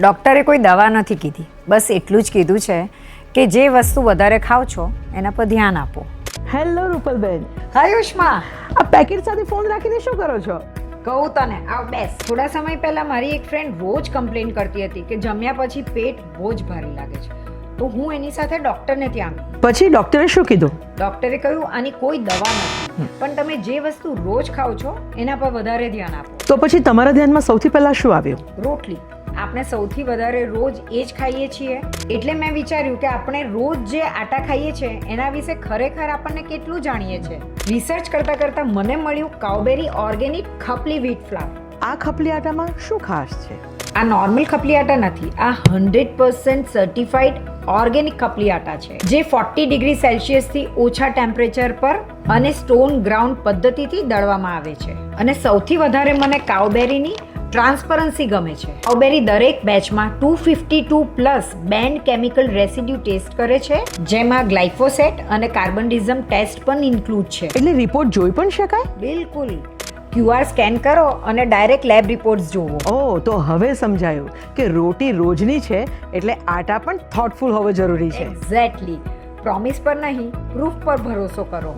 ડૉક્ટરે કોઈ દવા નથી કીધી, બસ એટલું જ કીધું છે કે જે વસ્તુ વધારે ખાઓ છો એના પર ધ્યાન આપો. હેલો રૂપલબેન, હાય ઉષ્મા, આ પેકેટ સાથે ફોન રાખીને શું કરો છો? કહું તને, આવ બેસ. થોડા સમય પહેલા મારી એક ફ્રેન્ડ રોજ કમ્પ્લેન કરતી હતી કે જમ્યા પછી પેટ બહુ જ ભારે લાગે છે. તો હું એની સાથે ડૉક્ટરને ત્યાં ગઈ. પછી ડોક્ટરે શું કીધું? ડૉક્ટરે કહ્યું આની કોઈ દવા નથી, પણ તમે જે વસ્તુ રોજ ખાઓ છો એના પર વધારે ધ્યાન આપો. તો પછી તમારા ધ્યાનમાં સૌથી પહેલા શું આવ્યું? રોટલી. આપણે સૌથી વધારે રોજ એ જ ખાઈએ છીએ, એટલે મેં વિચાર્યું કે આપણે રોજ જે આટા ખાઈએ છીએ એના વિશે ખરેખર આપણને કેટલું જાણીએ છીએ. રિસર્ચ કરતા કરતા મને મળ્યું કાઉબેરી ઓર્ગેનિક ખપલી વ્હીટ ફ્લાવર. આ ખપલી આટામાં શું ખાસ છે? આ નોર્મલ ખપલી આટા નથી, આ 100% સર્ટિફાઈડ ઓર્ગેનિક ખપલી આટા છે, જે 40 ડિગ્રી સેલ્સિયસથી ઓછા ટેમ્પરેચર પર અને સ્ટોન ગ્રાઉન્ડ પદ્ધતિથી દળવામાં આવે છે. અને સૌથી વધારે મને કાઉબેરીની ટ્રાન્સપરન્સી ગમે છે. કાઉબેરી દરેક બેચમાં 252 plus banned chemical residue test કરે છે, જેમાં ગ્લાયફોસેટ અને કાર્બનિઝમ ટેસ્ટ પણ ઇન્ક્લુડ છે. એટલે રિપોર્ટ જોઈ પણ શકાય? બિલકુલ. QR સ્કેન કરો અને ડાયરેક્ટ લેબ રિપોર્ટ્સ જોવો. ઓહ, તો હવે સમજાયું કે રોટી રોજની છે એટલે આટા પણ થોટફુલ હોવો જરૂરી છે. એક્ઝેક્ટલી. પ્રોમિસ પર નહીં, પ્રૂફ પર ભરોસો કરો.